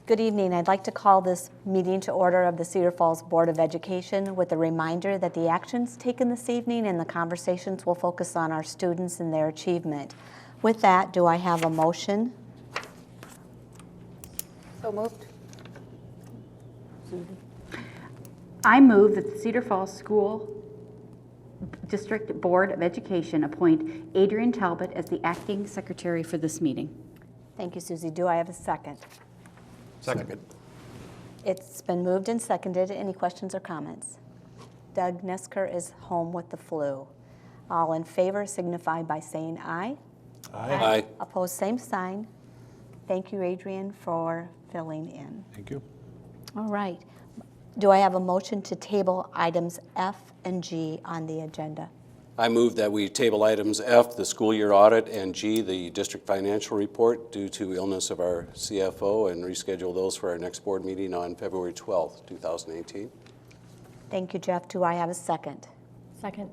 Good evening. I'd like to call this meeting to order of the Cedar Falls Board of Education with a reminder that the actions taken this evening and the conversations will focus on our students and their achievement. With that, do I have a motion? So moved. Susan? I move that the Cedar Falls School District Board of Education appoint Adrian Talbot as the acting secretary for this meeting. Thank you, Susie. Do I have a second? Second. It's been moved and seconded. Any questions or comments? Doug Nesker is home with the flu. All in favor signify by saying aye. Aye. Opposed, same sign. Thank you, Adrian, for filling in. Thank you. All right. Do I have a motion to table items F and G on the agenda? I move that we table items F, the school year audit, and G, the district financial report, due to illness of our CFO, and reschedule those for our next board meeting on February 12th, 2018. Thank you, Jeff. Do I have a second? Second.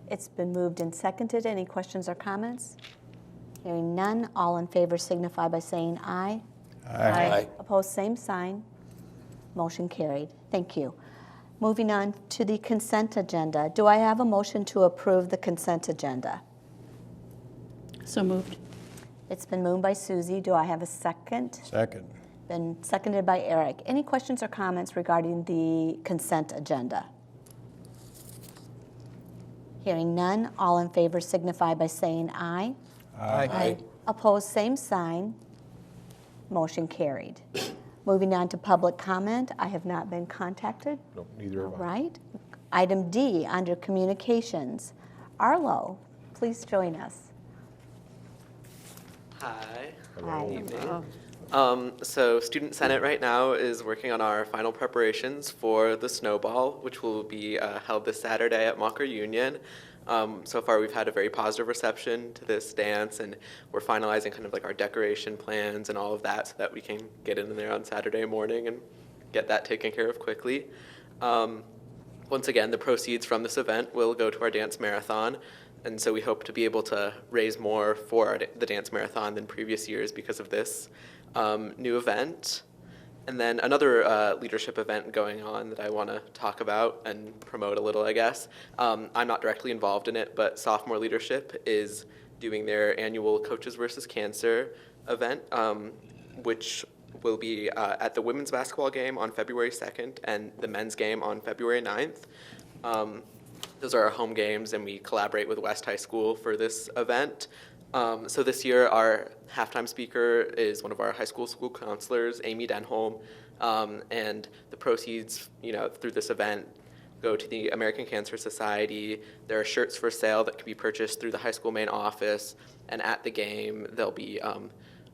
It's been moved and seconded. Any questions or comments? Hearing none, all in favor signify by saying aye. Aye. Opposed, same sign. Motion carried. Thank you. Moving on to the consent agenda. Do I have a motion to approve the consent agenda? So moved. It's been moved by Susie. Do I have a second? Second. Been seconded by Eric. Any questions or comments regarding the consent agenda? Hearing none, all in favor signify by saying aye. Aye. Opposed, same sign. Motion carried. Moving on to public comment. I have not been contacted. No, neither All have I. right. Item D, under communications. Arlo, please join us. Hi. Hi. Evening. So Student Senate right now is working on our final preparations for the Snowball, which will be held this Saturday at Mocker Union. So far we've had a very positive reception to this dance, and we're finalizing kind of like our decoration plans and all of that so that we can get in there on Saturday morning and get that taken care of quickly. Once again, the proceeds from this event will go to our dance marathon, and so we hope to be able to raise more for the dance marathon than previous years because of this new event. And then another leadership event going on that I want to talk about and promote a little, I guess. I'm not directly involved in it, but Sophomore Leadership is doing their annual Coaches versus Cancer event, which will be at the women's basketball game on February 2nd and the men's game on February 9th. Those are our home games, and we collaborate with West High School for this event. So this year, our halftime speaker is one of our high school counselors, Amy Denholm, and the proceeds, through this event go to the American Cancer Society. There are shirts for sale that can be purchased through the high school main office, and at the game, there'll be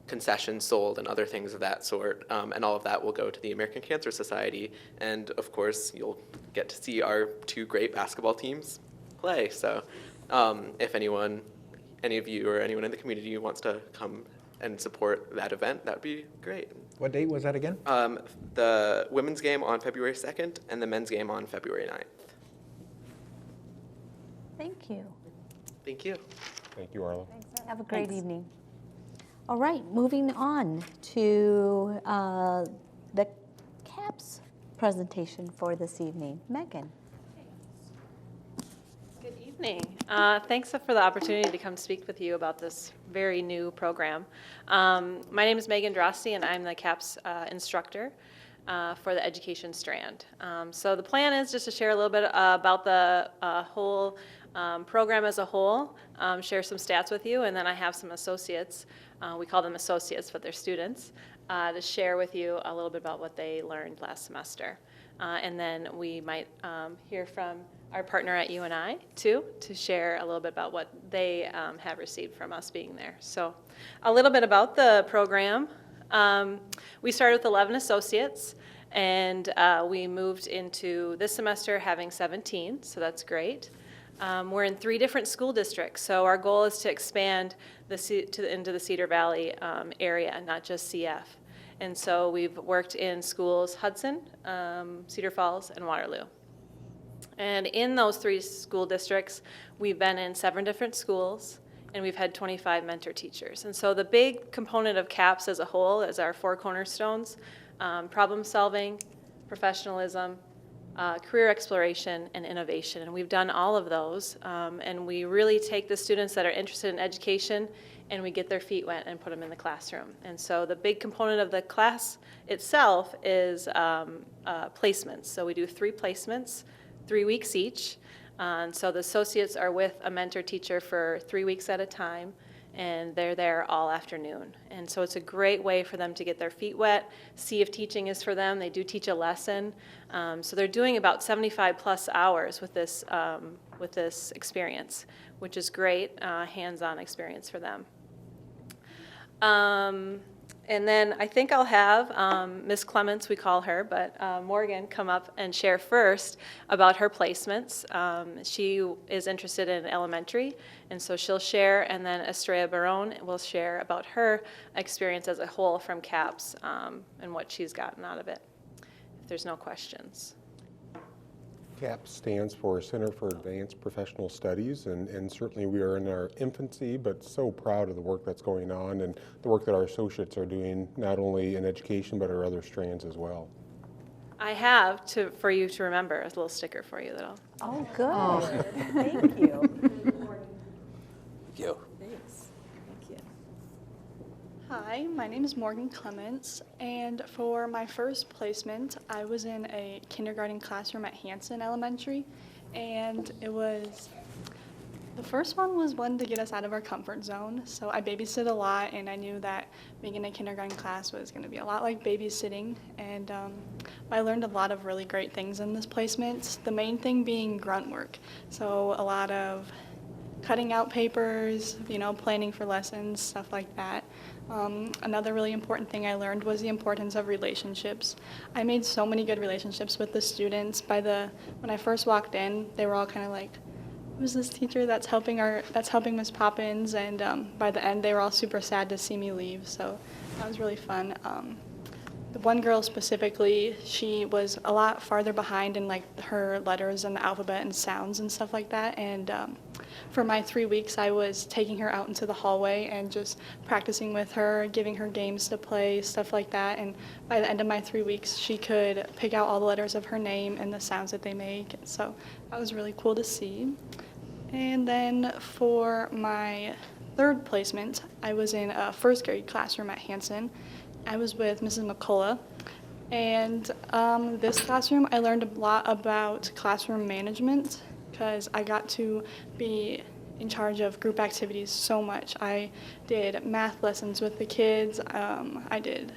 concessions sold and other things of that sort, and all of that will go to the American Cancer Society. And of course, you'll get to see our two great basketball teams play. So if any of you or anyone in the community wants to come and support that event, that would be great. What date was that again? The women's game on February 2nd and the men's game on February 9th. Thank you. Thank you. Thank you, Arlo. Have a great Thanks. evening. All right, moving on to the CAPS presentation for this evening. Megan. Good evening. Thanks for the opportunity to come speak with you about this very new program. My name is Megan Drosty, and I'm the CAPS instructor for the education strand. So the plan is just to share a little bit about the whole program as a whole, share some stats with you, and then I have some associates, we call them associates, but they're students, to share with you a little bit about what they learned last semester. And then we might hear from our partner at UNI, too, to share a little bit about what they have received from us being there. So a little bit about the program. We started with 11 associates, and we moved into this semester having 17, so that's great. We're in 3 different school districts, so our goal is to expand into the Cedar Valley area, not just CF. And so we've worked in schools Hudson, Cedar Falls, and Waterloo. And in those 3 school districts, we've been in 7 different schools, and we've had 25 mentor teachers. And so the big component of CAPS as a whole is our 4 cornerstones. problem solving, professionalism, career exploration, and innovation. And we've done all of those. And we really take the students that are interested in education and we get their feet wet and put them in the classroom. And so the big component of the class itself is placements. So we do 3 placements, 3 weeks each. And so the associates are with a mentor teacher for 3 weeks at a time, and they're there all afternoon. And so it's a great way for them to get their feet wet, see if teaching is for them. They do teach a lesson. So they're doing about 75 plus hours with this experience, which is great hands-on experience for them. And then I think I'll have Ms. Clements, we call her, but Morgan come up and share first about her placements. She is interested in elementary, and so she'll share, and then Estrella Barone will share about her experience as a whole from CAPS and what she's gotten out of it, if there's no questions. CAPS stands for Center for Advanced Professional Studies, and certainly we are in our infancy, but so proud of the work that's going on and the work that our associates are doing, not only in education, but our other strands as well. I have, for you to remember, a little sticker for you that'll. Oh, good. Thank you. Thank you. Hi, my name is Morgan Clements, and for my first placement, I was in a kindergarten classroom at Hanson Elementary, and the first one was one to get us out of our comfort zone. So I babysat a lot, and I knew that being in a kindergarten class was going to be a lot like babysitting, and I learned a lot of really great things in this placement, the main thing being grunt work. So a lot of cutting out papers, planning for lessons, stuff like that. Another really important thing I learned was the importance of relationships. I made so many good relationships with the students. When I first walked in, they were all kind of like, "Who's this teacher that's helping Miss Poppins?" And by the end, they were all super sad to see me leave. So that was really fun. The one girl specifically, she was a lot farther behind in her letters and the alphabet and sounds and stuff like that. And for my 3 weeks, I was taking her out into the hallway and just practicing with her, giving her games to play, stuff like that. And by the end of my 3 weeks, she could pick out all the letters of her name and the sounds that they make. So that was really cool to see. And then for my third placement, I was in a first grade classroom at Hanson. I was with Mrs. McCullough, and this classroom I learned a lot about classroom management because I got to be in charge of group activities so much. I did math lessons with the kids, I did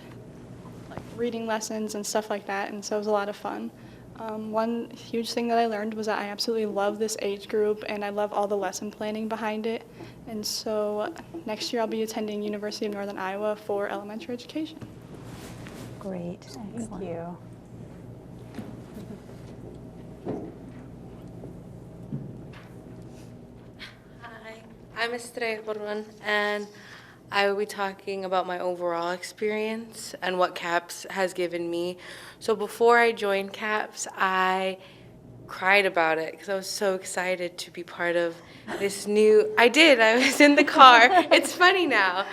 reading lessons and stuff like that, and so it was a lot of fun. One huge thing that I learned was that I absolutely love this age group and I love all the lesson planning behind it. And so next year I'll be attending University of Northern Iowa for elementary education. Great. Thank you. Hi, I'm Estrella Barone, and I will be talking about my overall experience and what CAPS has given me. So before I joined CAPS, I cried about it because I was so excited to be part of this new. I was in the car. It's funny now.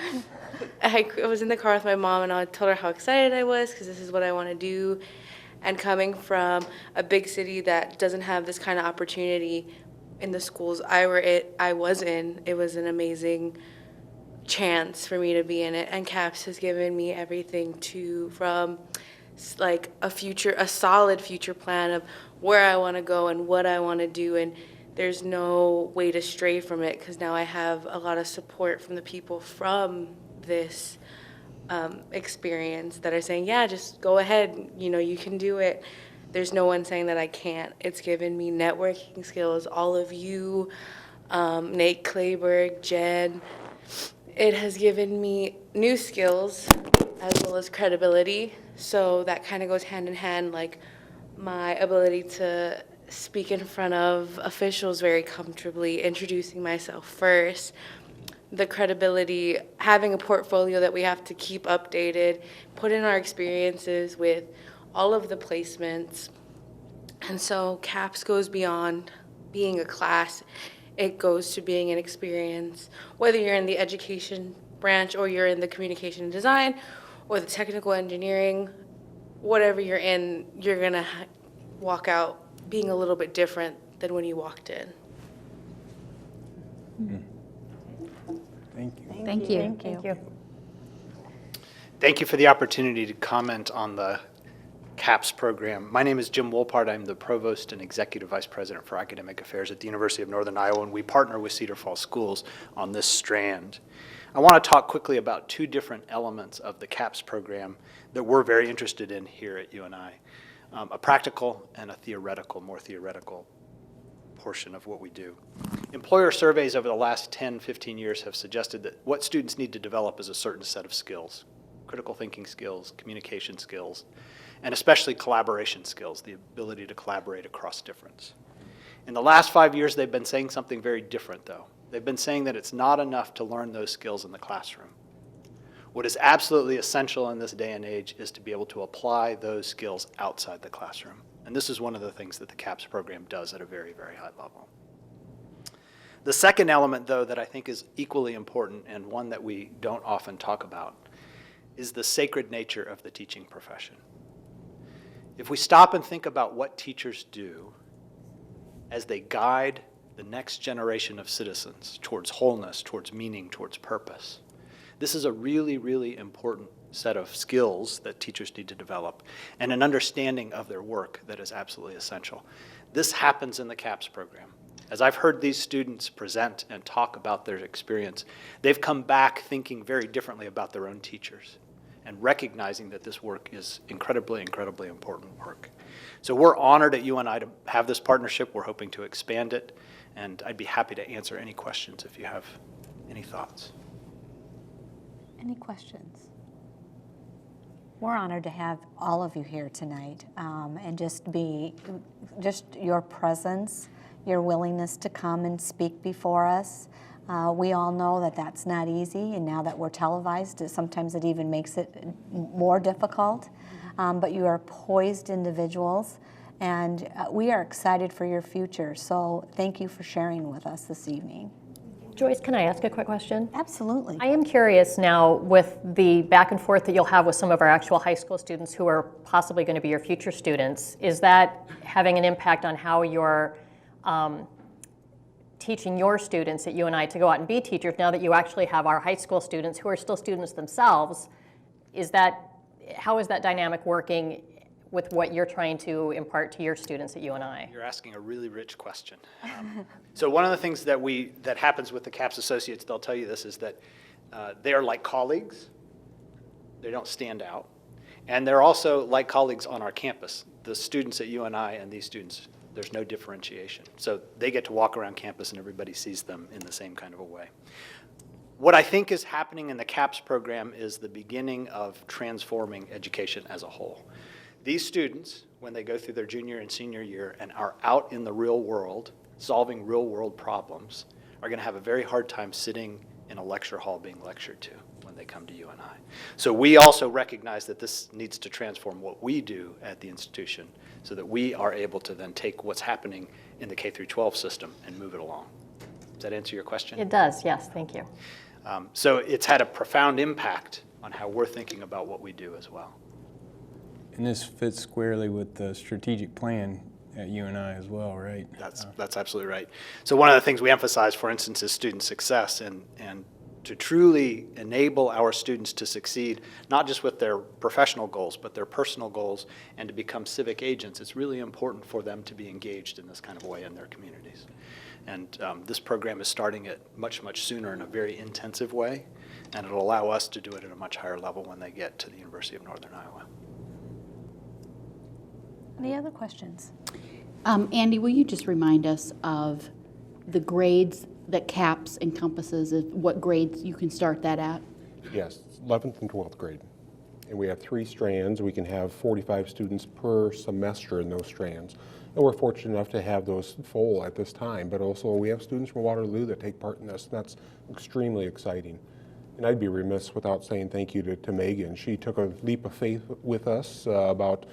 I was in the car with my mom, and I told her how excited I was because this is what I want to do. And coming from a big city that doesn't have this kind of opportunity in the schools I was in, it was an amazing chance for me to be in it. And CAPS has given me everything from a solid future plan of where I want to go and what I want to do. And there's no way to stray from it because now I have a lot of support from the people from this experience that are saying, yeah, just go ahead, you can do it. There's no one saying that I can't. It's given me networking skills, all of you, Nate Clayberg, Jen. It has given me new skills as well as credibility. So that kind of goes hand in hand, my ability to speak in front of officials very comfortably, introducing myself first, the credibility, having a portfolio that we have to keep updated, put in our experiences with all of the placements. And so CAPS goes beyond being a class. It goes to being an experience, whether you're in the education branch or you're in the communication and design or the technical engineering. whatever you're in, you're going to walk out being a little bit different than when you walked in. Thank you. Thank you. Thank you. Thank you for the opportunity to comment on the CAPS program. My name is Jim Wolpart. I'm the Provost and Executive Vice President for Academic Affairs at the University of Northern Iowa, and we partner with Cedar Falls Schools on this strand. I want to talk quickly about two different elements of the CAPS program that we're very interested in here at UNI, a practical and a theoretical, more theoretical portion of what we do. Employer surveys over the last 10, 15 years have suggested that what students need to develop is a certain set of skills, critical thinking skills, communication skills, and especially collaboration skills, the ability to collaborate across difference. In the last 5 years, they've been saying something very different, though. They've been saying that it's not enough to learn those skills in the classroom. What is absolutely essential in this day and age is to be able to apply those skills outside the classroom. And this is one of the things that the CAPS program does at a very, very high level. The second element, though, that I think is equally important and one that we don't often talk about is the sacred nature of the teaching profession. If we stop and think about what teachers do as they guide the next generation of citizens towards wholeness, towards meaning, towards purpose, this is a really, really important set of skills that teachers need to develop and an understanding of their work that is absolutely essential. This happens in the CAPS program. As I've heard these students present and talk about their experience, they've come back thinking very differently about their own teachers and recognizing that this work is incredibly, incredibly important work. So we're honored at UNI to have this partnership. We're hoping to expand it, and I'd be happy to answer any questions if you have any thoughts. Any questions? We're honored to have all of you here tonight, and just your presence, your willingness to come and speak before us. We all know that that's not easy, and now that we're televised, sometimes it even makes it more difficult. But you are poised individuals, and we are excited for your future. So thank you for sharing with us this evening. Joyce, can I ask a quick question? Absolutely. I am curious now with the back and forth that you'll have with some of our actual high school students who are possibly going to be your future students. Is that having an impact on how you're teaching your students at UNI to go out and be teachers now that you actually have our high school students who are still students themselves? How is that dynamic working with what you're trying to impart to your students at UNI? You're asking a really rich question. So one of the things that happens with the CAPS associates, they'll tell you this, is that they are like colleagues. They don't stand out. And they're also like colleagues on our campus. The students at UNI and these students, there's no differentiation. So they get to walk around campus and everybody sees them in the same kind of a way. What I think is happening in the CAPS program is the beginning of transforming education as a whole. These students, when they go through their junior and senior year and are out in the real world, solving real world problems, are going to have a very hard time sitting in a lecture hall being lectured to when they come to UNI. So we also recognize that this needs to transform what we do at the institution so that we are able to then take what's happening in the K through 12 system and move it along. Does that answer your question? It does, yes, thank you. So it's had a profound impact on how we're thinking about what we do as well. And this fits squarely with the strategic plan at UNI as well, right? That's absolutely right. So one of the things we emphasize, for instance, is student success, and to truly enable our students to succeed, not just with their professional goals, but their personal goals, and to become civic agents. It's really important for them to be engaged in this kind of way in their communities. And this program is starting it much, much sooner in a very intensive way, and it'll allow us to do it at a much higher level when they get to the University of Northern Iowa. Any other questions? Andy, will you just remind us of the grades that CAPS encompasses, what grades you can start that at? Yes, 11th and 12th grade. And we have 3 strands. We can have 45 students per semester in those strands. And we're fortunate enough to have those full at this time, but also we have students from Waterloo that take part in this, and that's extremely exciting. And I'd be remiss without saying thank you to Megan. She took a leap of faith with us about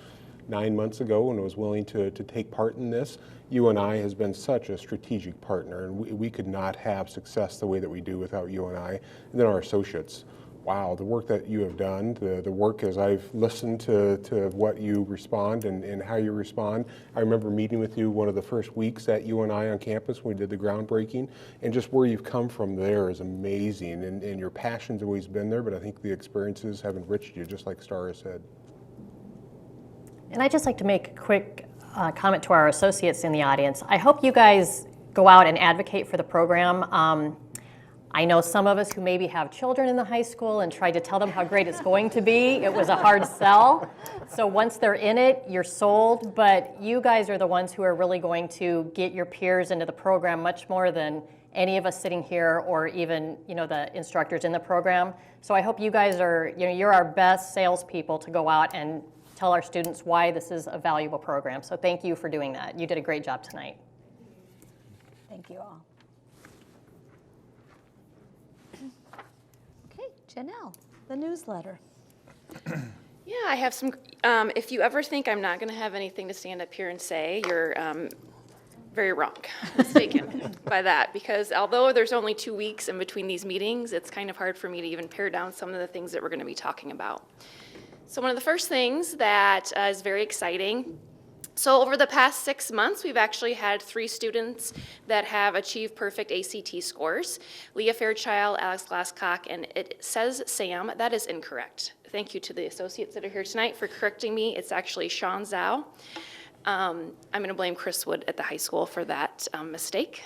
9 months ago and was willing to take part in this. UNI has been such a strategic partner, and we could not have success the way that we do without UNI. And then our associates. wow, the work that you have done, the work as I've listened to what you respond and how you respond. I remember meeting with you one of the first weeks at UNI on campus when we did the groundbreaking, and just where you've come from there is amazing, and your passion's always been there, but I think the experiences have enriched you, just like Star has said. And I'd just like to make a quick comment to our associates in the audience. I hope you guys go out and advocate for the program. I know some of us who maybe have children in the high school and tried to tell them how great it's going to be. It was a hard sell. So once they're in it, you're sold. But you guys are the ones who are really going to get your peers into the program much more than any of us sitting here or even, the instructors in the program. So I hope you guys are, you're our best salespeople to go out and tell our students why this is a valuable program. So thank you for doing that. You did a great job tonight. Thank you all. Okay, Janelle, the newsletter. Yeah, I have some, if you ever think I'm not going to have anything to stand up here and say, you're very wrong, mistaken by that, because although there's only 2 weeks in between these meetings, it's kind of hard for me to even pare down some of the things that we're going to be talking about. So one of the first things that is very exciting, so over the past 6 months, we've actually had 3 students that have achieved perfect ACT scores, Leah Fairchild, Alex Glasscock, and it says Sam. That is incorrect. Thank you to the associates that are here tonight for correcting me. It's actually Sean Zhao. I'm going to blame Chris Wood at the high school for that mistake.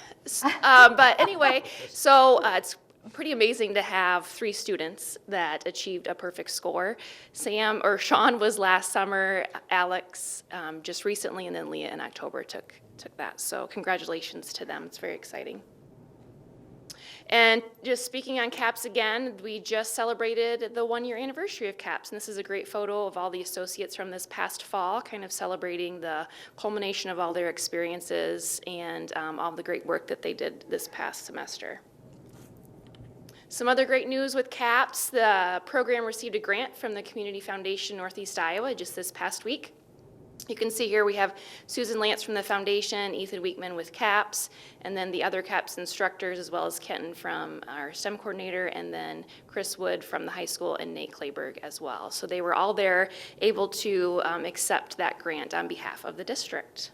But anyway, so it's pretty amazing to have 3 students that achieved a perfect score. Sean was last summer, Alex just recently, and then Leah in October took that. So congratulations to them. It's very exciting. And just speaking on CAPS again, we just celebrated the 1-year anniversary of CAPS, and this is a great photo of all the associates from this past fall, kind of celebrating the culmination of all their experiences and all the great work that they did this past semester. Some other great news with CAPS, the program received a grant from the Community Foundation Northeast Iowa just this past week. You can see here we have Susan Lance from the foundation, Ethan Weekman with CAPS, and then the other CAPS instructors, as well as Kenton from our STEM coordinator, and then Chris Wood from the high school, and Nate Clayberg as well. So they were all there able to accept that grant on behalf of the district.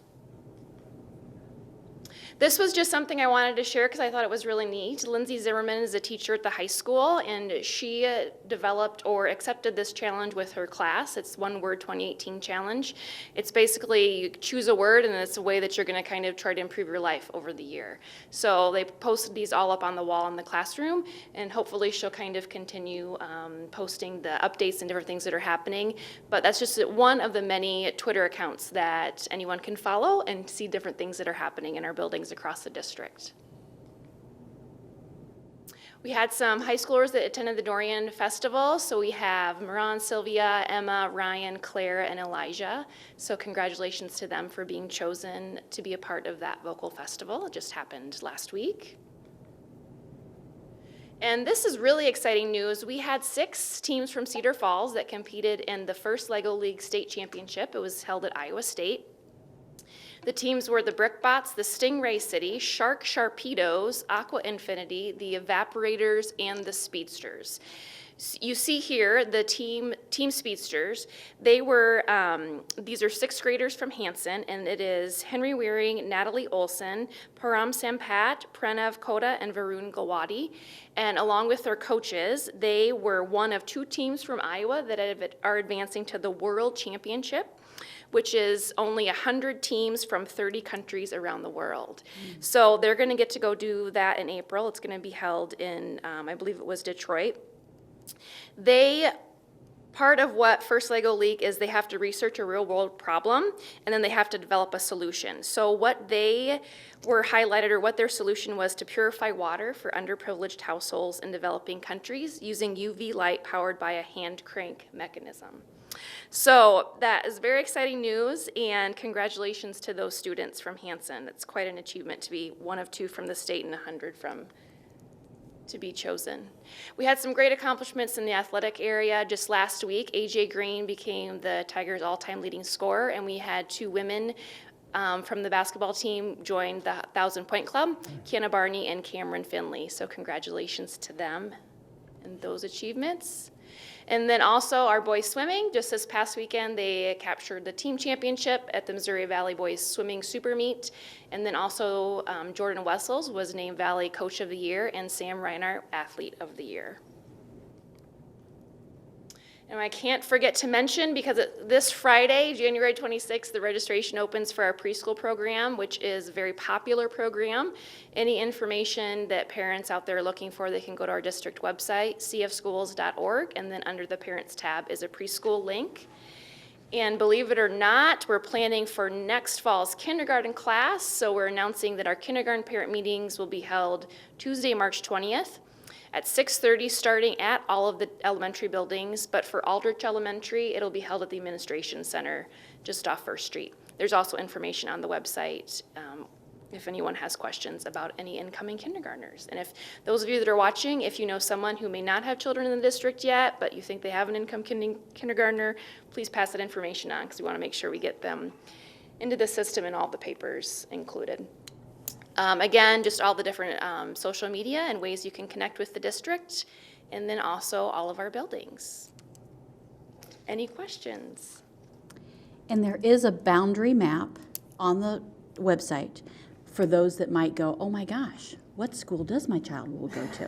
This was just something I wanted to share because I thought it was really neat. Lindsay Zimmerman is a teacher at the high school, and she developed or accepted this challenge with her class. It's One Word 2018 Challenge. It's basically you choose a word, and it's a way that you're going to kind of try to improve your life over the year. So they posted these all up on the wall in the classroom, and hopefully she'll kind of continue posting the updates and different things that are happening. But that's just one of the many Twitter accounts that anyone can follow and see different things that are happening in our buildings across the district. We had some high schoolers that attended the Dorian Festival. So we have Moran, Sylvia, Emma, Ryan, Claire, and Elijah. So congratulations to them for being chosen to be a part of that vocal festival. It just happened last week. And this is really exciting news. We had 6 teams from Cedar Falls that competed in the first LEGO League State Championship. It was held at Iowa State. The teams were the Brickbots, the Stingray City, Shark Sharpedos, Aqua Infinity, the Evaporators, and the Speedsters. You see here the team Speedsters. They were, these are 6th graders from Hanson, and it is Henry Wearing, Natalie Olson, Param Sampat, Pranav Kota, and Varun Gawadi. And along with their coaches, they were one of 2 teams from Iowa that are advancing to the World Championship, which is only 100 teams from 30 countries around the world. So they're going to get to go do that in April. It's going to be held in, I believe it was Detroit. Part of what First LEGO League is they have to research a real world problem, and then they have to develop a solution. So what they were highlighted, or what their solution was, to purify water for underprivileged households in developing countries using UV light powered by a hand crank mechanism. So that is very exciting news, and congratulations to those students from Hanson. It's quite an achievement to be one of 2 from the state and 100 to be chosen. We had some great accomplishments in the athletic area. Just last week, AJ Green became the Tigers' all-time leading scorer, and we had 2 women from the basketball team join the 1,000-point club, Kiana Barney and Cameron Finley. So congratulations to them and those achievements. And then also our boys swimming, just this past weekend, they captured the team championship at the Missouri Valley Boys Swimming Super Meet. And then also Jordan Wessels was named Valley Coach of the Year and Sam Reinhardt Athlete of the Year. And I can't forget to mention, because this Friday, January 26th, the registration opens for our preschool program, which is a very popular program. Any information that parents out there are looking for, they can go to our district website, cfschools.org, and then under the Parents tab is a preschool link. And believe it or not, we're planning for next fall's kindergarten class, so we're announcing that our kindergarten parent meetings will be held Tuesday, March 20th. At 6:30, starting at all of the elementary buildings, but for Aldrich Elementary, it'll be held at the Administration Center just off First Street. There's also information on the website if anyone has questions about any incoming kindergartners. And if those of you that are watching, if you know someone who may not have children in the district yet, but you think they have an incoming kindergartner, please pass that information on, because we want to make sure we get them into the system and all the papers included. Again, just all the different social media and ways you can connect with the district, and then also all of our buildings. Any questions? And there is a boundary map on the website for those that might go, oh my gosh, what school does my child will go to?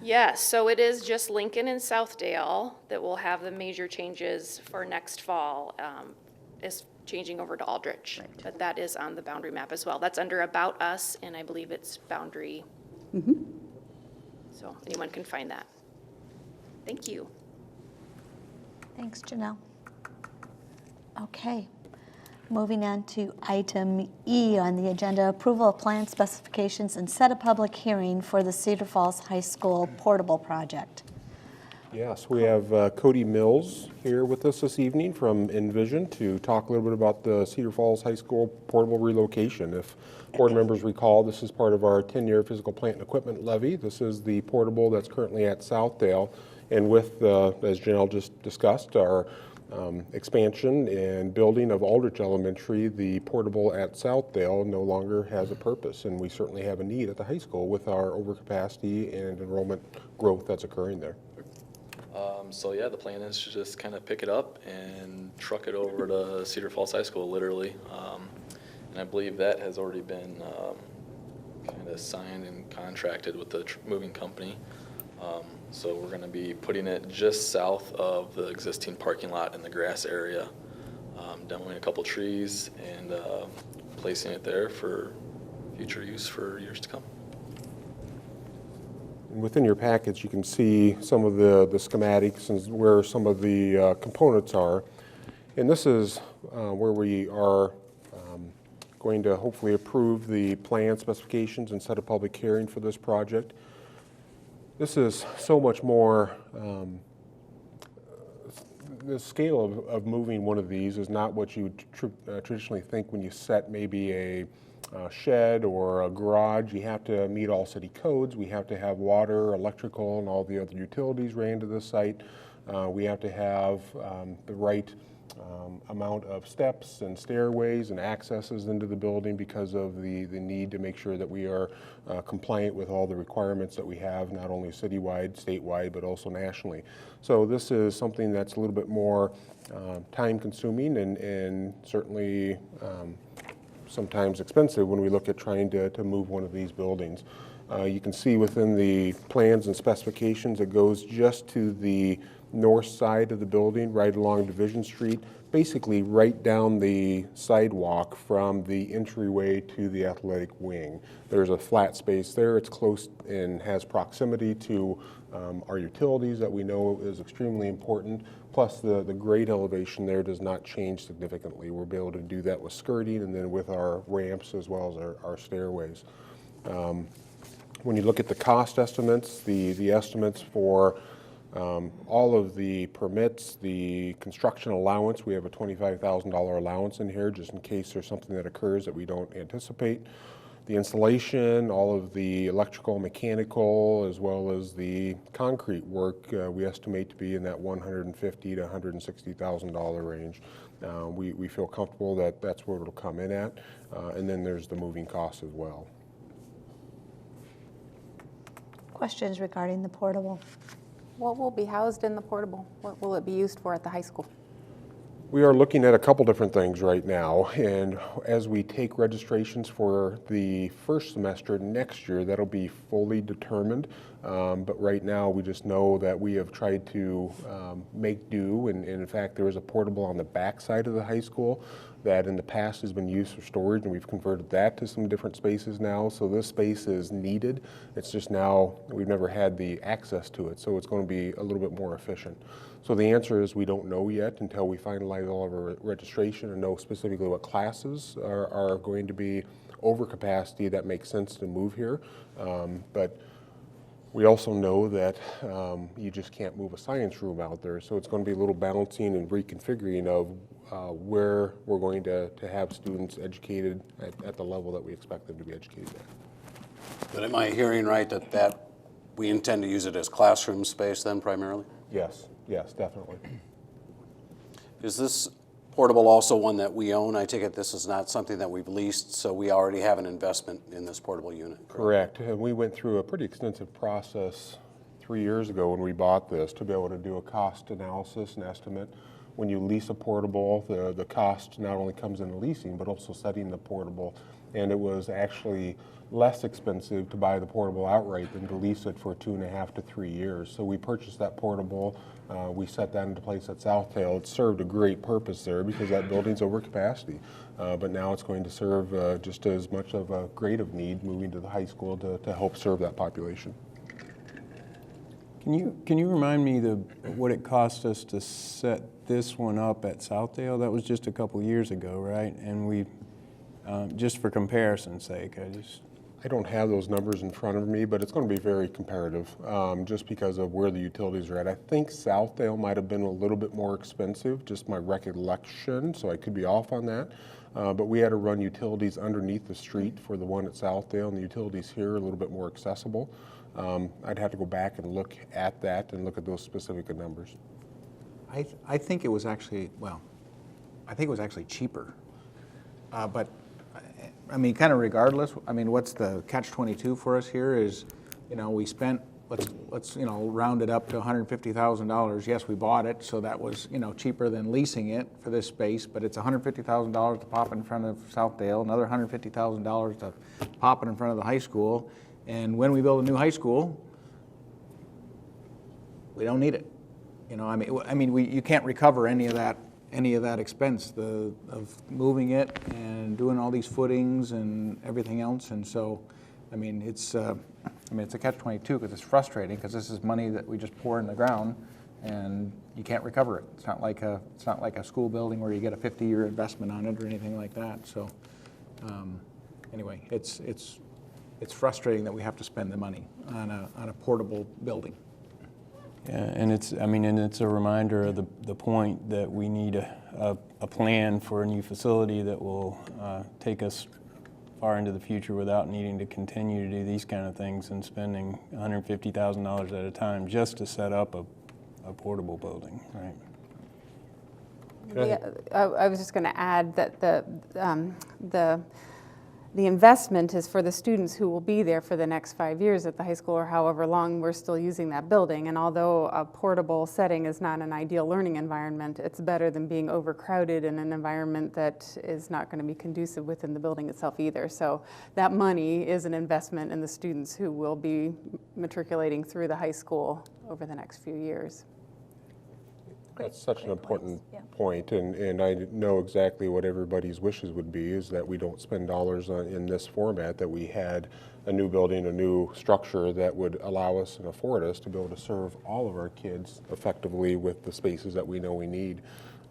Yes, so it is just Lincoln and Southdale that will have the major changes for next fall. Is changing over to Aldrich, right. But that is on the boundary map as well. That's under About Us, and I believe it's Boundary. So anyone can find that. Thank you. Thanks, Janelle. Okay. Moving on to item E on the agenda, approval of plan specifications and set a public hearing for the Cedar Falls High School portable project. Yes, we have Cody Mills here with us this evening from Envision to talk a little bit about the Cedar Falls High School portable relocation. If board members recall, this is part of our 10-year physical plant and equipment levy. This is the portable that's currently at Southdale. And with, as Janelle just discussed, our expansion and building of Aldrich Elementary, the portable at Southdale no longer has a purpose. And we certainly have a need at the high school with our overcapacity and enrollment growth that's occurring there. So yeah, the plan is to just kind of pick it up and truck it over to Cedar Falls High School, literally. And I believe that has already been kind of signed and contracted with the moving company. So we're going to be putting it just south of the existing parking lot in the grass area, demoing a couple trees and placing it there for future use for years to come. Within your package, you can see some of the schematics and where some of the components are. And this is where we are going to hopefully approve the plan specifications and set a public hearing for this project. This is so much more, the scale of moving one of these is not what you traditionally think when you set maybe a shed or a garage. You have to meet all city codes. We have to have water, electrical, and all the other utilities ran to this site. We have to have the right amount of steps and stairways and accesses into the building because of the need to make sure that we are compliant with all the requirements that we have, not only citywide, statewide, but also nationally. So this is something that's a little bit more time consuming and certainly sometimes expensive when we look at trying to move one of these buildings. You can see within the plans and specifications, it goes just to the north side of the building, right along Division Street, basically right down the sidewalk from the entryway to the athletic wing. There's a flat space there. It's close and has proximity to our utilities that we know is extremely important. Plus the grade elevation there does not change significantly. We'll be able to do that with skirting and then with our ramps as well as our stairways. When you look at the cost estimates, the estimates for all of the permits, the construction allowance, we have a $25,000 allowance in here just in case there's something that occurs that we don't anticipate. The installation, all of the electrical, mechanical, as well as the concrete work, we estimate to be in that $150,000 to $160,000 range. We feel comfortable that that's where it'll come in at, and then there's the moving costs as well. Questions regarding the portable? What will be housed in the portable? What will it be used for at the high school? We are looking at a couple different things right now, and as we take registrations for the first semester next year, that'll be fully determined. But right now, we just know that we have tried to make do, and in fact, there is a portable on the back side of the high school that in the past has been used for storage, and we've converted that to some different spaces now. So this space is needed. It's just now, we've never had the access to it, so it's going to be a little bit more efficient. So the answer is we don't know yet until we finalize all of our registration and know specifically what classes are going to be over capacity that makes sense to move here. But we also know that you just can't move a science room out there, so it's going to be a little balancing and reconfiguring of where we're going to have students educated at the level that we expect them to be educated at. But am I hearing right that we intend to use it as classroom space then primarily? Yes, yes, definitely. Is this portable also one that we own? I take it this is not something that we've leased, so we already have an investment in this portable unit. Correct. And we went through a pretty extensive process 3 years ago when we bought this to be able to do a cost analysis and estimate. When you lease a portable, the cost not only comes in the leasing, but also setting the portable. And it was actually less expensive to buy the portable outright than to lease it for 2.5 to 3 years. So we purchased that portable. We set that into place at Southdale. It served a great purpose there because that building's over capacity. But now it's going to serve just as much of a great of need moving to the high school to help serve that population. Can you remind me what it cost us to set this one up at Southdale? That was just a couple years ago, right? And we, just for comparison's sake, I don't have those numbers in front of me, but it's going to be very comparative just because of where the utilities are at. I think Southdale might have been a little bit more expensive, just my recollection, so I could be off on that. But we had to run utilities underneath the street for the one at Southdale, and the utilities here are a little bit more accessible. I'd have to go back and look at that and look at those specific numbers. I think it was actually, I think it was actually cheaper. But I mean, kind of regardless, I mean, what's the catch-22 for us here is, we spent, let's round it up to $150,000. Yes, we bought it, so that was, cheaper than leasing it for this space, but it's $150,000 to pop in front of Southdale, another $150,000 to pop it in front of the high school. And when we build a new high school, we don't need it. You can't recover any of that expense of moving it and doing all these footings and everything else. And so, it's a catch-22 because it's frustrating because this is money that we just pour in the ground and you can't recover it. It's not like a school building where you get a 50-year investment on it or anything like that. So, anyway, it's frustrating that we have to spend the money on a portable building. Yeah, and it's a reminder of the point that we need a plan for a new facility that will take us far into the future without needing to continue to do these kind of things and spending $150,000 at a time just to set up a portable building, right? I was just going to add that the investment is for the students who will be there for the next 5 years at the high school or however long we're still using that building. And although a portable setting is not an ideal learning environment, it's better than being overcrowded in an environment that is not going to be conducive within the building itself either. So that money is an investment in the students who will be matriculating through the high school over the next few years. That's such an important point, and I know exactly what everybody's wishes would be, is that we don't spend dollars in this format, that we had a new building, a new structure that would allow us and afford us to be able to serve all of our kids effectively with the spaces that we know we need.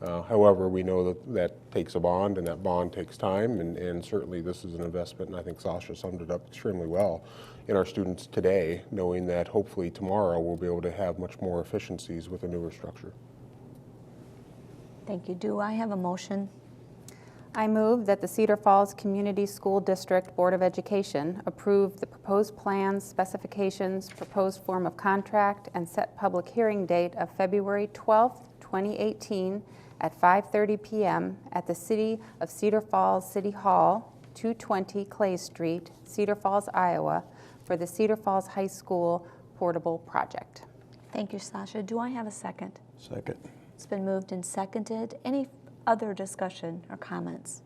However, we know that takes a bond, and that bond takes time, and certainly this is an investment, and I think Sasha summed it up extremely well, in our students today, knowing that hopefully tomorrow we'll be able to have much more efficiencies with a newer structure. Thank you. Do I have a motion? I move that the Cedar Falls Community School District Board of Education approve the proposed plans, specifications, proposed form of contract, and set public hearing date of February 12th, 2018 at 5:30 p.m. at the City of Cedar Falls City Hall, 220 Clay Street, Cedar Falls, Iowa, for the Cedar Falls High School Portable Project. Thank you, Sasha. Do I have a second? Second. It's been moved and seconded. Any other discussion or comments?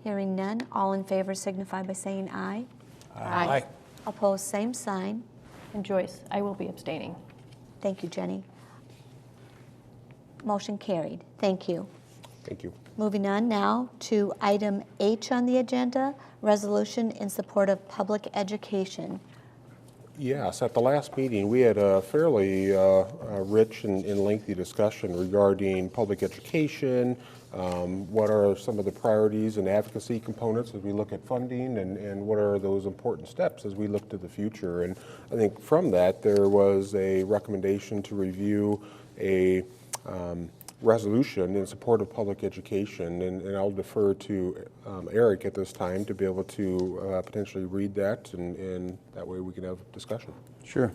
Hearing none, all in favor signify by saying aye. Aye. Opposed, same sign. And Joyce, I will be abstaining. Thank you, Jenny. Motion carried. Thank you. Thank you. Moving on now to item H on the agenda, resolution in support of public education. Yes, at the last meeting, we had a fairly rich and lengthy discussion regarding public education, what are some of the priorities and advocacy components as we look at funding, and what are those important steps as we look to the future. And I think from that, there was a recommendation to review a resolution in support of public education, and I'll defer to Eric at this time to be able to potentially read that, and that way we can have discussion. Sure.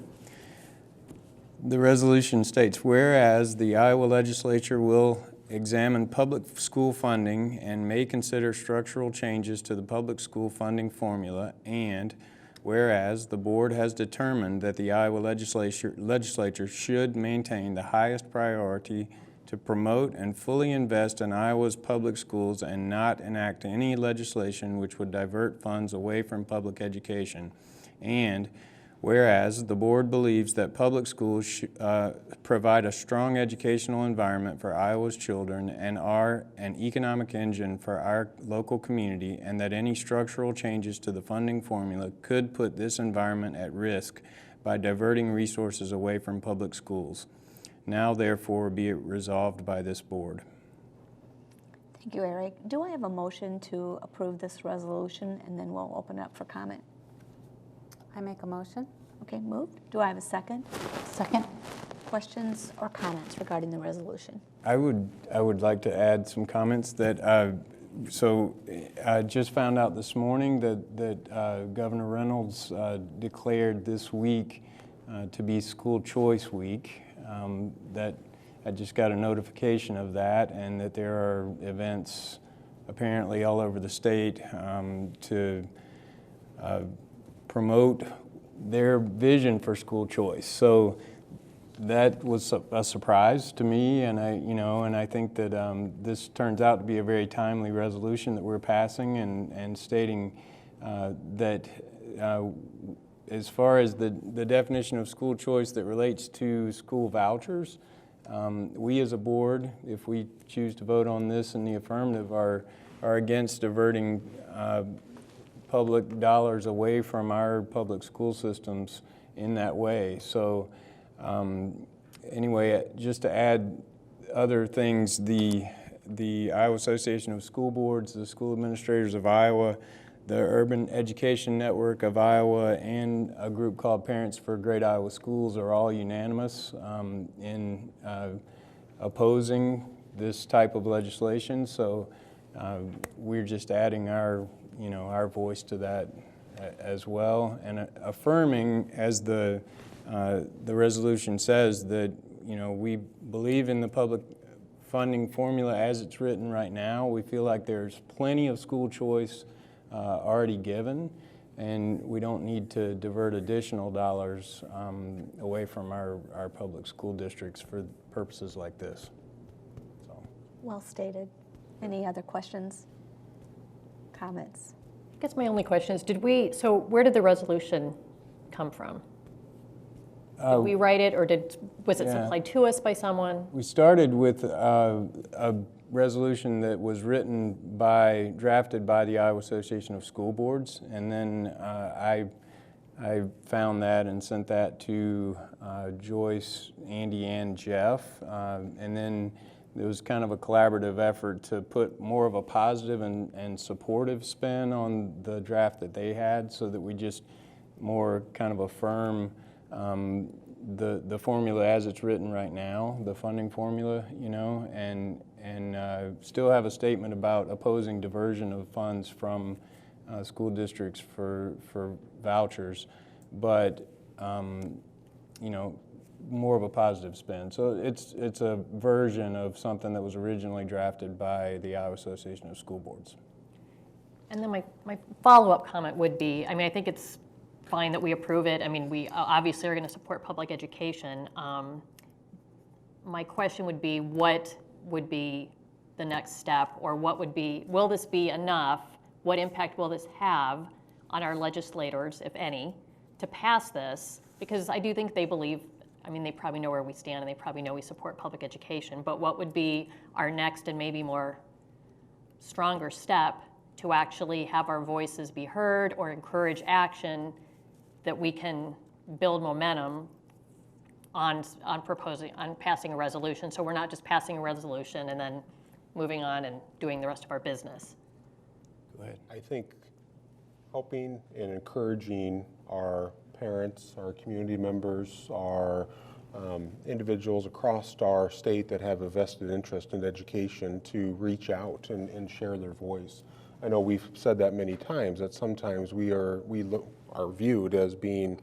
The resolution states, whereas the Iowa legislature will examine public school funding and may consider structural changes to the public school funding formula, and whereas the board has determined that the Iowa legislature should maintain the highest priority to promote and fully invest in Iowa's public schools and not enact any legislation which would divert funds away from public education. And whereas the board believes that public schools provide a strong educational environment for Iowa's children and are an economic engine for our local community, and that any structural changes to the funding formula could put this environment at risk by diverting resources away from public schools. Now, therefore, be it resolved by this board. Thank you, Eric. Do I have a motion to approve this resolution, and then we'll open it up for comment? I make a motion. Okay, moved. Do I have a second? Second. Questions or comments regarding the resolution? I would like to add some comments that, so I just found out this morning that Governor Reynolds declared this week to be School Choice Week. That I just got a notification of that, and that there are events apparently all over the state to promote their vision for school choice. So that was a surprise to me, and I think that this turns out to be a very timely resolution that we're passing, and stating that as far as the definition of school choice that relates to school vouchers, we as a board, if we choose to vote on this in the affirmative, are against diverting public dollars away from our public school systems in that way. So anyway, just to add other things, the Iowa Association of School Boards, the School Administrators of Iowa, the Urban Education Network of Iowa, and a group called Parents for Great Iowa Schools are all unanimous in opposing this type of legislation. So we're just adding our voice to that as well, and affirming, as the resolution says, that we believe in the public funding formula as it's written right now. We feel like there's plenty of school choice already given, and we don't need to divert additional dollars away from our public school districts for purposes like this. So. Well stated. Any other questions, comments? I guess my only question is, so where did the resolution come from? Did we write it, or was it supplied to us by someone? We started with a resolution that was drafted by the Iowa Association of School Boards, and then I found that and sent that to Joyce, Andy, and Jeff, and then it was kind of a collaborative effort to put more of a positive and supportive spin on the draft that they had, so that we just more kind of affirm the formula as it's written right now, the funding formula, and still have a statement about opposing diversion of funds from school districts for vouchers, but more of a positive spin. So it's a version of something that was originally drafted by the Iowa Association of School Boards. And then my follow-up comment would be, I think it's fine that we approve it. I mean, we obviously are going to support public education. My question would be, what would be the next step, or will this be enough? What impact will this have on our legislators, if any, to pass this? Because I do think they believe, I mean, they probably know where we stand, and they probably know we support public education, but what would be our next and maybe more stronger step to actually have our voices be heard or encourage action that we can build momentum on passing a resolution, so we're not just passing a resolution and then moving on and doing the rest of our business? Go ahead. I think helping and encouraging our parents, our community members, our individuals across our state that have a vested interest in education to reach out and share their voice. I know we've said that many times, that sometimes we are viewed as being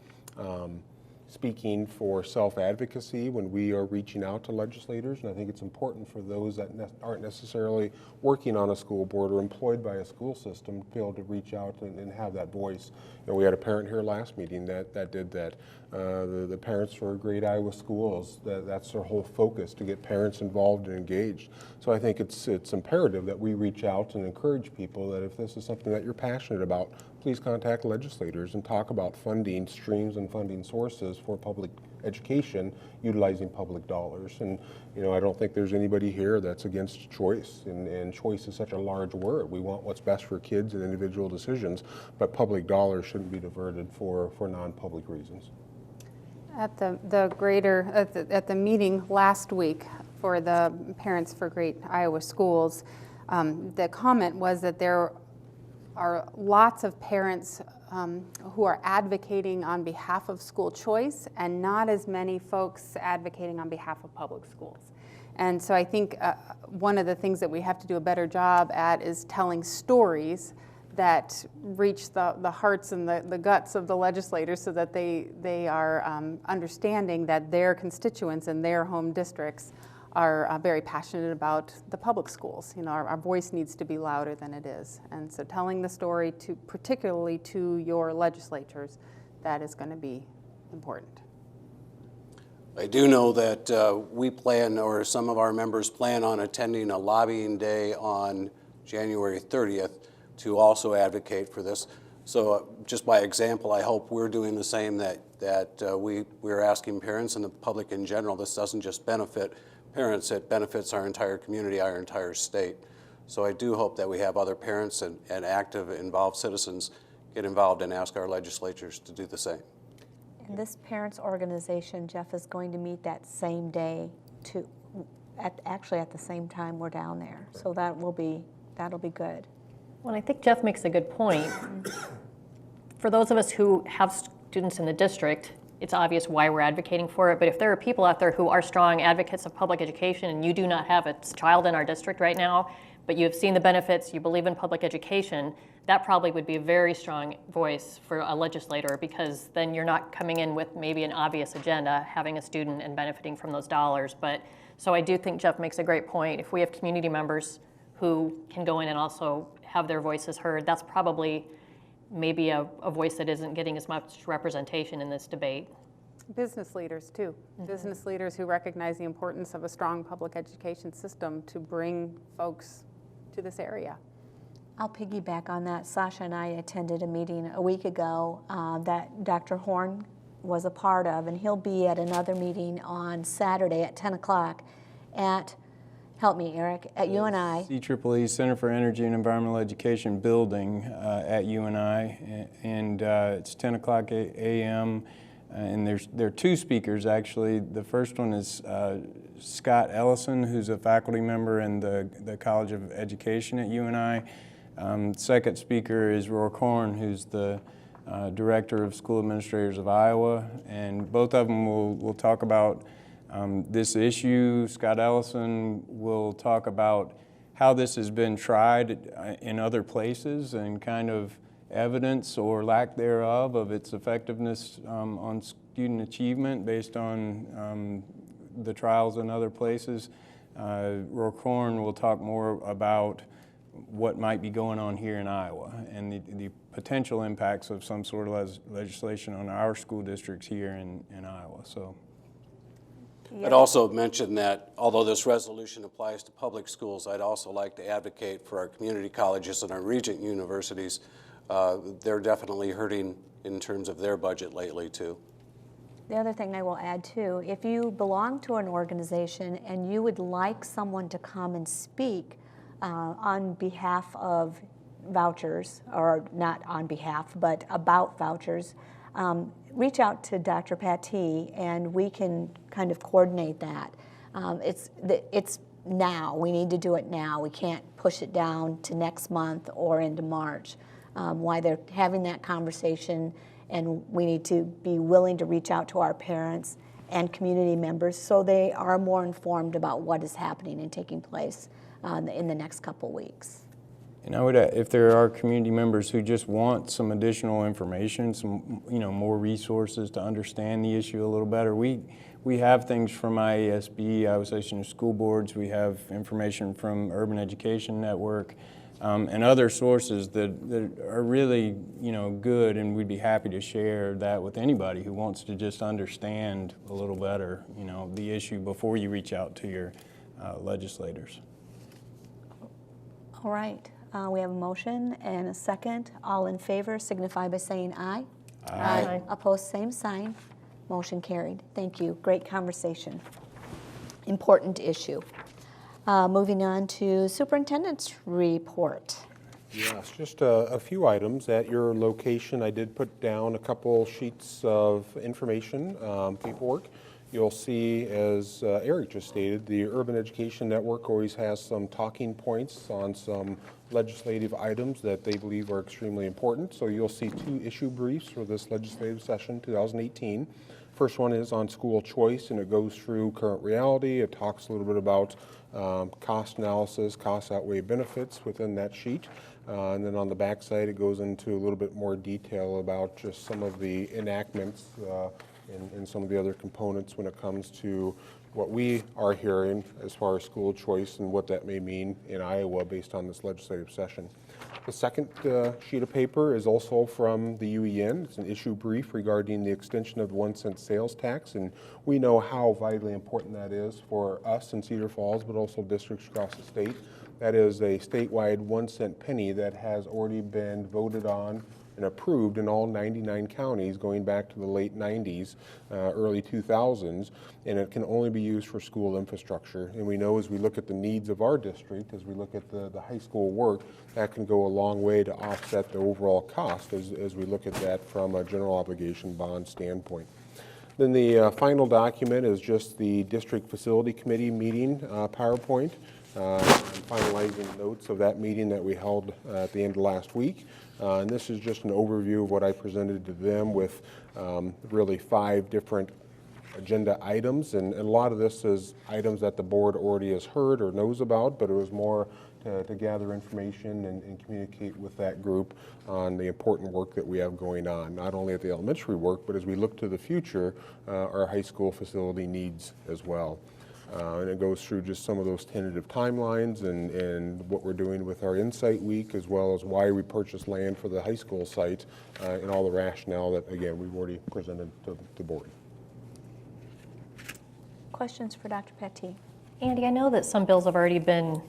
speaking for self-advocacy when we are reaching out to legislators, and I think it's important for those that aren't necessarily working on a school board or employed by a school system to be able to reach out and have that voice. You know, we had a parent here last meeting that did that. The Parents for Great Iowa Schools, that's their whole focus, to get parents involved and engaged. So I think it's imperative that we reach out and encourage people that if this is something that you're passionate about, please contact legislators and talk about funding streams and funding sources for public education utilizing public dollars. And you know, I don't think there's anybody here that's against choice, and choice is such a large word. We want what's best for kids and individual decisions, but public dollars shouldn't be diverted for non-public reasons. At the meeting last week for the Parents for Great Iowa Schools, the comment was that there are lots of parents who are advocating on behalf of school choice, and not as many folks advocating on behalf of public schools. And so I think one of the things that we have to do a better job at is telling stories that reach the hearts and the guts of the legislators, so that they are understanding that their constituents and their home districts are very passionate about the public schools. You know, our voice needs to be louder than it is. And so telling the story particularly to your legislatures, that is going to be important. I do know that we plan, or some of our members plan on attending a lobbying day on January 30th to also advocate for this. So just by example, I hope we're doing the same, that we're asking parents and the public in general. This doesn't just benefit parents, it benefits our entire community, our entire state. So I do hope that we have other parents and active, involved citizens get involved and ask our legislatures to do the same. And this parents organization, Jeff, is going to meet that same day actually at the same time we're down there. So that'll be good. Well, I think Jeff makes a good point. For those of us who have students in the district, it's obvious why we're advocating for it, but if there are people out there who are strong advocates of public education and you do not have a child in our district right now, but you have seen the benefits, you believe in public education, that probably would be a very strong voice for a legislator, because then you're not coming in with maybe an obvious agenda, having a student and benefiting from those dollars. But so I do think Jeff makes a great point. If we have community members who can go in and also have their voices heard, that's probably maybe a voice that isn't getting as much representation in this debate. Business leaders too. Mm-hmm. Business leaders who recognize the importance of a strong public education system to bring folks to this area. I'll piggyback on that. Sasha and I attended a meeting a week ago that Dr. Horn was a part of, and he'll be at another meeting on Saturday at 10 o'clock at, help me, Eric, at UNI. CEEE, Center for Energy and Environmental Education building at UNI, and it's 10 o'clock a.m. And there are two speakers, actually. The first one is Scott Ellison, who's a faculty member in the College of Education at UNI. Second speaker is Rourke Horn, who's the Director of School Administrators of Iowa, and both of them will talk about this issue. Scott Ellison will talk about how this has been tried in other places and kind of evidence or lack thereof of its effectiveness on student achievement based on the trials in other places. Rourke Horn will talk more about what might be going on here in Iowa and the potential impacts of some sort of legislation on our school districts here in Iowa. So. I'd also mention that although this resolution applies to public schools, I'd also like to advocate for our community colleges and our regent universities. They're definitely hurting in terms of their budget lately too. The other thing I will add too, if you belong to an organization and you would like someone to come and speak on behalf of vouchers, or not on behalf, but about vouchers, reach out to Dr. Pattee and we can kind of coordinate that. It's now, we need to do it now. We can't push it down to next month or into March. Why they're having that conversation, and we need to be willing to reach out to our parents and community members so they are more informed about what is happening and taking place in the next couple weeks. And I would, if there are community members who just want some additional information, some more resources to understand the issue a little better, we have things from IASB, Iowa Association of School Boards. We have information from Urban Education Network. And other sources that are really, good, and we'd be happy to share that with anybody who wants to just understand a little better, the issue before you reach out to your legislators. All right, we have a motion and a second. All in favor signify by saying aye. Aye. Opposed, same sign. Motion carried. Thank you. Great conversation. Important issue. Moving on to superintendent's report. Yes, just a few items. At your location, I did put down a couple sheets of information, paperwork. You'll see, as Eric just stated, the Urban Education Network always has some talking points on some legislative items that they believe are extremely important. So you'll see 2 issue briefs for this legislative session, 2018. First one is on school choice, and it goes through current reality. It talks a little bit about cost analysis, costs outweigh benefits within that sheet. And then on the back side, it goes into a little bit more detail about just some of the enactments and some of the other components when it comes to what we are hearing as far as school choice and what that may mean in Iowa based on this legislative session. The second sheet of paper is also from the UEN. It's an issue brief regarding the extension of the 1-cent sales tax, and we know how vitally important that is for us in Cedar Falls, but also districts across the state. That is a statewide 1-cent penny that has already been voted on and approved in all 99 counties going back to the late 90s, early 2000s, and it can only be used for school infrastructure. And we know as we look at the needs of our district, as we look at the high school work, that can go a long way to offset the overall cost as we look at that from a general obligation bond standpoint. Then the final document is just the District Facility Committee meeting PowerPoint. I'm finalizing notes of that meeting that we held at the end of last week. And this is just an overview of what I presented to them with really 5 different agenda items. And a lot of this is items that the board already has heard or knows about, but it was more to gather information and communicate with that group on the important work that we have going on, not only at the elementary work, but as we look to the future, our high school facility needs as well. And it goes through just some of those tentative timelines and what we're doing with our Insight Week, as well as why we purchased land for the high school site and all the rationale that, again, we've already presented to the board. Questions for Dr. Pattee? Andy, I know that some bills have already been,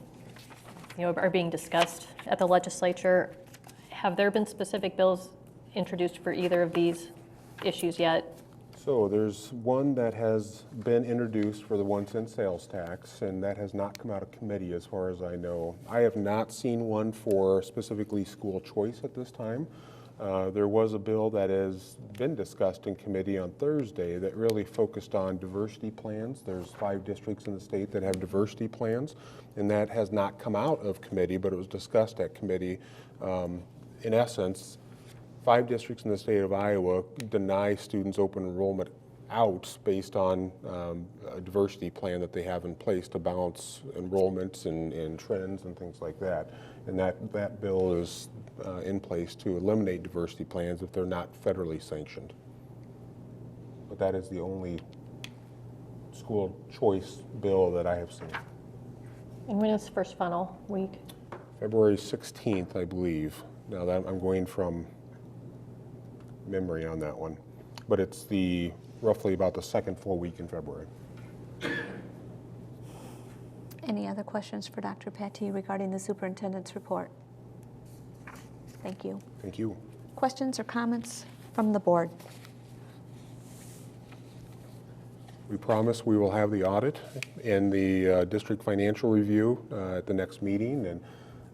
are being discussed at the legislature. Have there been specific bills introduced for either of these issues yet? So there's one that has been introduced for the 1-cent sales tax, and that has not come out of committee as far as I know. I have not seen one for specifically school choice at this time. There was a bill that has been discussed in committee on Thursday that really focused on diversity plans. There's 5 districts in the state that have diversity plans, and that has not come out of committee, but it was discussed at committee. In essence, 5 districts in the state of Iowa deny students open enrollment out based on a diversity plan that they have in place to balance enrollments and trends and things like that. And that bill is in place to eliminate diversity plans if they're not federally sanctioned. But that is the only school choice bill that I have seen. And when is first funnel week? February 16th, I believe. Now that I'm going from memory on that one. But it's roughly about the second full week in February. Any other questions for Dr. Pattee regarding the superintendent's report? Thank you. Thank you. Questions or comments from the board? We promise we will have the audit and the district financial review at the next meeting. And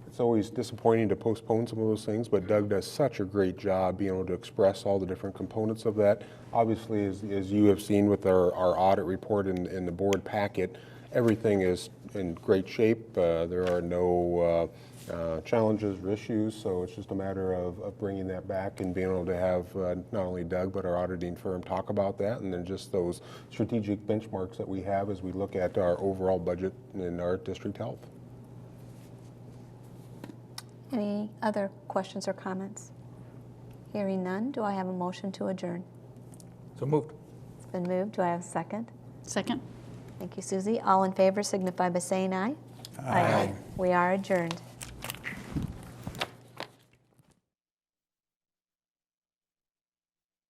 it's always disappointing to postpone some of those things, but Doug does such a great job being able to express all the different components of that. Obviously, as you have seen with our audit report in the board packet, everything is in great shape. There are no challenges or issues, so it's just a matter of bringing that back and being able to have not only Doug but our auditing firm talk about that, and then just those strategic benchmarks that we have as we look at our overall budget in our district health. Any other questions or comments? Hearing none, do I have a motion to adjourn? So moved. It's been moved. Do I have a second? Second. Thank you, Susie. All in favor signify by saying aye. Aye. We are adjourned.